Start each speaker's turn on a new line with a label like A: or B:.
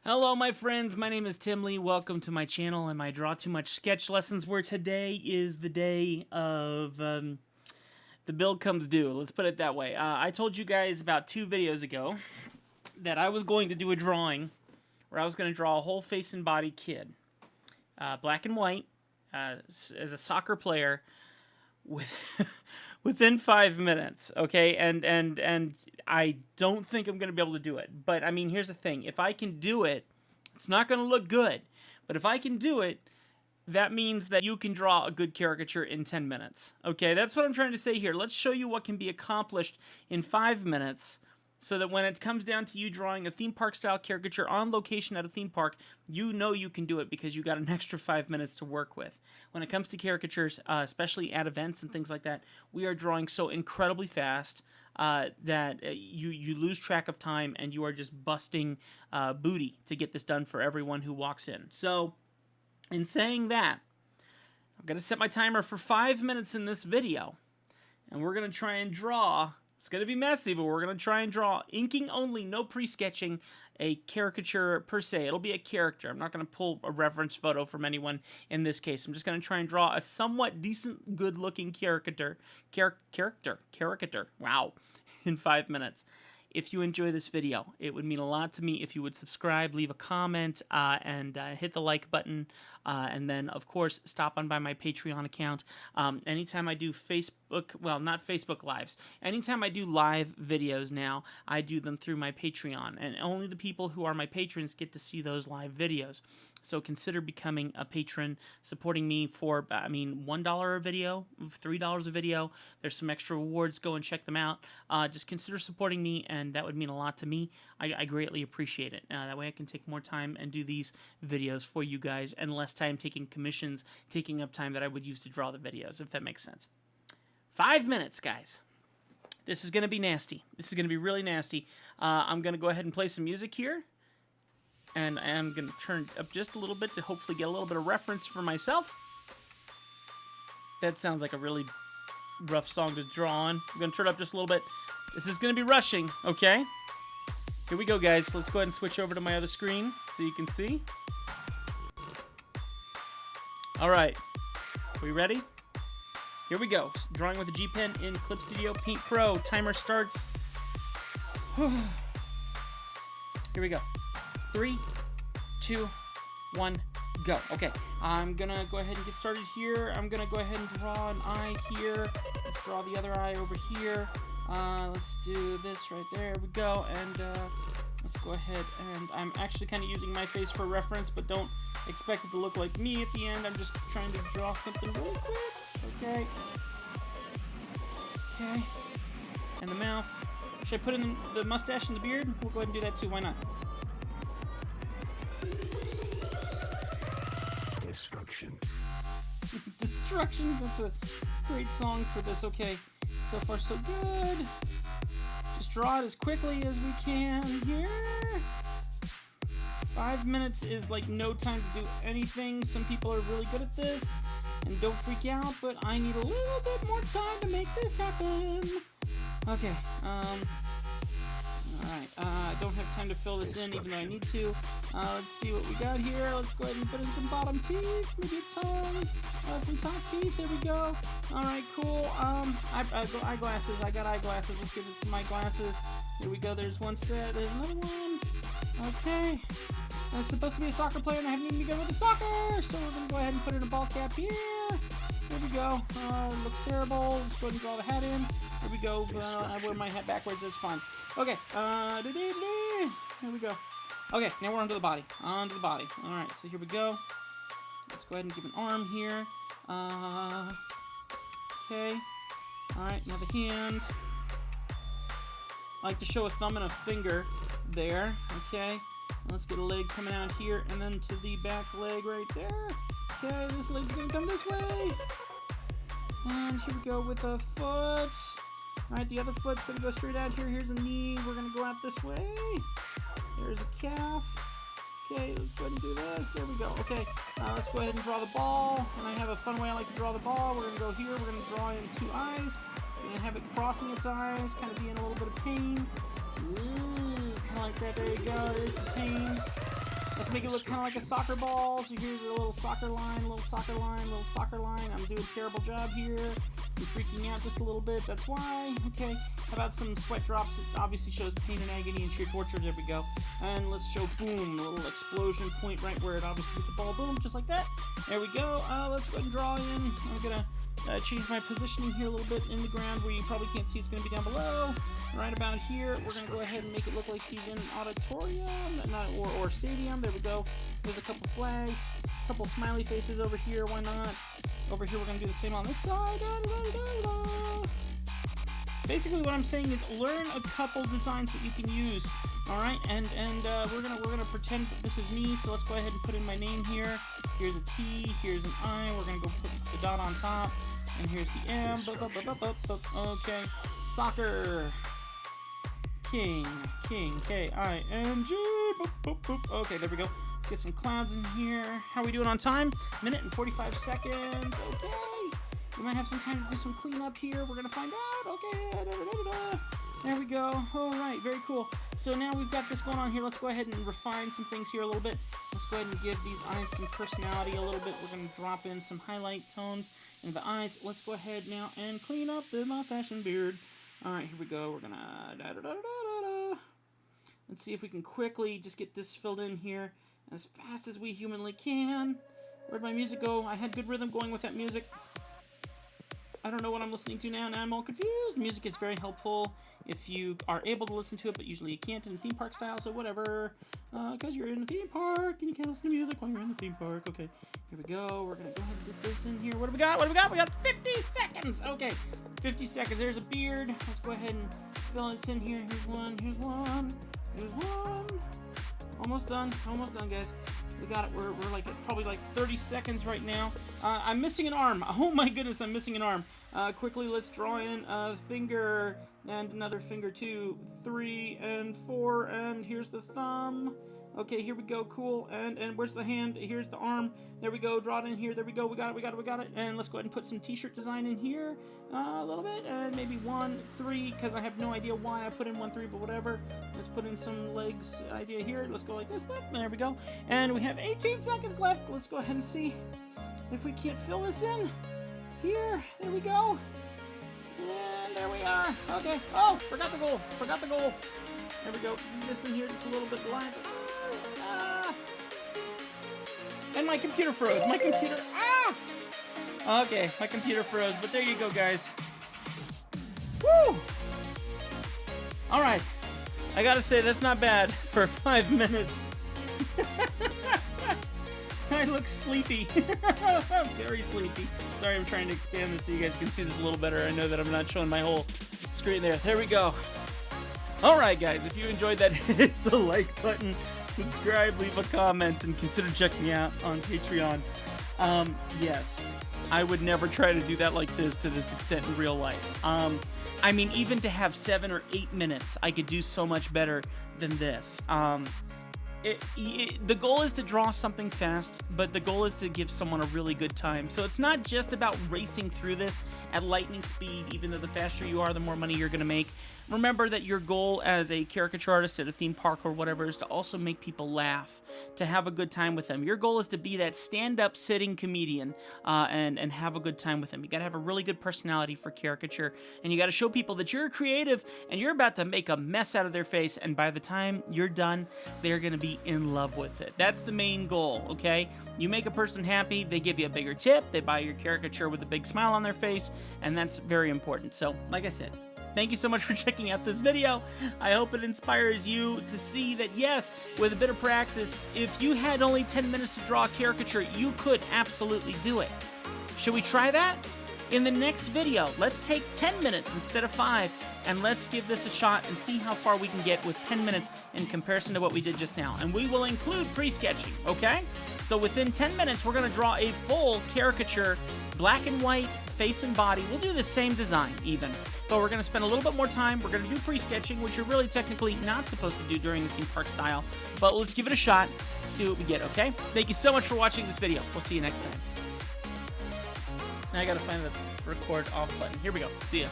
A: Hello my friends, my name is Tim Lee. Welcome to my channel and my Draw2Much sketch lessons, where today is the day of the bill comes due. Let's put it that way. I told you guys about 2 videos ago that I was going to do a drawing where I was going to draw a whole face and body kid. Black and white, as a soccer player with within 5 minutes, okay? And I don't think I'm going to be able to do it. But, I mean, here's the thing. If I can do it, it's not going to look good. But if I can do it, that means that you can draw a good caricature in 10 minutes. Okay, that's what I'm trying to say here. Let's show you what can be accomplished in 5 minutes, so that when it comes down to you drawing a theme park style caricature on location at a theme park, you know you can do it because you got an extra 5 minutes to work with. When it comes to caricatures, especially at events and things like that, we are drawing so incredibly fast that you lose track of time, and you are just busting booty to get this done for everyone who walks in. So, in saying that, I'm going to set my timer for 5 minutes in this video, and we're going to try and draw. It's going to be messy, but we're going to try and draw, inking only, no pre-sketching, a caricature per se. It'll be a character. I'm not going to pull a reference photo from anyone in this case. I'm just going to try and draw a somewhat decent, good-looking caricature, wow, in 5 minutes. If you enjoy this video, it would mean a lot to me if you would subscribe, leave a comment, and hit the like button. And then, of course, stop on by my Patreon account. Anytime I do Facebook, well, not Facebook Lives. Anytime I do live videos now, I do them through my Patreon. And only the people who are my patrons get to see those live videos. So consider becoming a patron, supporting me for, I mean, $1 a video, $3 a video. There's some extra rewards. Go and check them out. Just consider supporting me, and that would mean a lot to me. I greatly appreciate it. That way I can take more time and do these videos for you guys, and less time taking commissions, taking up time that I would use to draw the videos, if that makes sense. 5 minutes, guys. This is going to be nasty. This is going to be really nasty. I'm going to go ahead and play some music here. And I am going to turn it up just a little bit to hopefully get a little bit of reference for myself. That sounds like a really rough song to draw on. I'm going to turn it up just a little bit. This is going to be rushing, okay? Here we go, guys. Let's go ahead and switch over to my other screen so you can see. All right. Are we ready? Here we go. Drawing with a G pen in Clip Studio Paint Pro. Timer starts. Here we go. 3, 2, 1, go. Okay, I'm gonna go ahead and get started here. I'm gonna go ahead and draw an eye here. Let's draw the other eye over here. Let's do this right there. We go, and let's go ahead, and I'm actually kind of using my face for reference, but don't expect it to look like me at the end. I'm just trying to draw something really quick. Okay. Okay. And the mouth. Should I put in the mustache and the beard? We'll go ahead and do that too. Why not?
B: Destruction.
A: Destruction. That's a great song for this. Okay, so far so good. Just draw it as quickly as we can here. 5 minutes is like no time to do anything. Some people are really good at this, and don't freak out, but I need a little bit more time to make this happen. Okay, alright, I don't have time to fill this in, even though I need to. Let's see what we got here. Let's go ahead and put in some bottom teeth, maybe a tongue, some top teeth. There we go. Alright, cool. Eyeglasses. I got eyeglasses. Let's give it some eyeglasses. Here we go. There's one set. There's another one. Okay. I'm supposed to be a soccer player, and I haven't even begun with the soccer, so we're going to go ahead and put in a ball cap here. There we go. Looks terrible. Let's go ahead and draw the hat in. There we go. I wear my hat backwards. That's fine. Okay. There we go. Okay, now we're onto the body. Onto the body. Alright, so here we go. Let's go ahead and give an arm here. Okay. Alright, now the hand. I like to show a thumb and a finger there. Okay. Let's get a leg coming out here, and then to the back leg right there. Okay, this leg's gonna come this way. And here we go with a foot. Alright, the other foot's gonna go straight out here. Here's a knee. We're gonna go out this way. There's a calf. Okay, let's go ahead and do this. There we go. Okay, let's go ahead and draw the ball. And I have a fun way I like to draw the ball. We're gonna go here. We're gonna draw in 2 eyes. We're gonna have it crossing its eyes, kind of be in a little bit of pain. Ooh, kind of like that. There you go. There's the pain. Let's make it look kind of like a soccer ball. So here's a little soccer line, little soccer line, little soccer line. I'm doing a terrible job here. I'm freaking out just a little bit. That's why. Okay. How about some sweat drops? It obviously shows pain and agony and sheer torture. There we go. And let's show, boom, a little explosion point right where it obviously hit the ball. Boom, just like that. There we go. Let's go ahead and draw in. I'm going to change my positioning here a little bit in the ground where you probably can't see. It's going to be down below. Right about here, we're going to go ahead and make it look like he's in an auditorium or stadium. There we go. There's a couple flags, a couple smiley faces over here. Why not? Over here, we're going to do the same on this side. Basically, what I'm saying is learn a couple designs that you can use. All right, and we're gonna pretend that this is me. So let's go ahead and put in my name here. Here's a T. Here's an I. We're gonna go put the dot on top, and here's the M. Okay, soccer. King, K-I-N-G. Okay, there we go. Let's get some clouds in here. How are we doing on time? Minute and 45 seconds. Okay. We might have some time to do some cleanup here. We're gonna find out. Okay. There we go. All right, very cool. So now we've got this going on here. Let's go ahead and refine some things here a little bit. Let's go ahead and give these eyes some personality a little bit. We're gonna drop in some highlight tones in the eyes. Let's go ahead now and clean up the mustache and beard. All right, here we go. We're gonna let's see if we can quickly just get this filled in here as fast as we humanly can. Where'd my music go? I had good rhythm going with that music. I don't know what I'm listening to now. Now I'm all confused. Music is very helpful if you are able to listen to it, but usually you can't in theme park style, so whatever. Because you're in a theme park and you can't listen to music while you're in the theme park. Okay, here we go. We're going to go ahead and get this in here. What do we got? We got 50 seconds. Okay, 50 seconds. There's a beard. Let's go ahead and fill this in here. Here's one. Almost done, guys. We got it. We're like at probably like 30 seconds right now. I'm missing an arm. Oh my goodness, I'm missing an arm. Quickly, let's draw in a finger and another finger, 2, 3, and 4, and here's the thumb. Okay, here we go. Cool. And where's the hand? Here's the arm. There we go. Draw it in here. There we go. We got it. And let's go ahead and put some t-shirt design in here a little bit. And maybe 1, 3, because I have no idea why I put in 1, 3, but whatever. Let's put in some legs idea here. Let's go like this. There we go. And we have 18 seconds left. Let's go ahead and see if we can't fill this in here. There we go. And there we are. Okay. Oh, forgot the goal. There we go. This in here just a little bit black. And my computer froze. Okay, my computer froze, but there you go, guys. Woo! Alright. I gotta say, that's not bad for 5 minutes. I look sleepy. Very sleepy. Sorry, I'm trying to expand this so you guys can see this a little better. I know that I'm not showing my whole screen there. There we go. Alright, guys, if you enjoyed that, hit the like button. Subscribe, leave a comment, and consider checking me out on Patreon. Yes, I would never try to do that like this to this extent in real life. I mean, even to have 7 or 8 minutes, I could do so much better than this. The goal is to draw something fast, but the goal is to give someone a really good time. So it's not just about racing through this at lightning speed, even though the faster you are, the more money you're going to make. Remember that your goal as a caricature artist at a theme park or whatever is to also make people laugh, to have a good time with them. Your goal is to be that stand-up sitting comedian and have a good time with them. You got to have a really good personality for caricature, and you got to show people that you're creative and you're about to make a mess out of their face, and by the time you're done, they're going to be in love with it. That's the main goal, okay? You make a person happy, they give you a bigger tip, they buy your caricature with a big smile on their face, and that's very important. So, like I said, thank you so much for checking out this video. I hope it inspires you to see that, yes, with a bit of practice, if you had only 10 minutes to draw a caricature, you could absolutely do it. Should we try that? In the next video, let's take 10 minutes instead of 5, and let's give this a shot and see how far we can get with 10 minutes in comparison to what we did just now. And we will include pre-sketching, okay? So within 10 minutes, we're going to draw a full caricature, black and white, face and body. We'll do the same design even, but we're going to spend a little bit more time. We're going to do pre-sketching, which you're really technically not supposed to do during the theme park style, but let's give it a shot, see what we get, okay? Thank you so much for watching this video. We'll see you next time. Now I got to find the record off button. Here we go. See ya.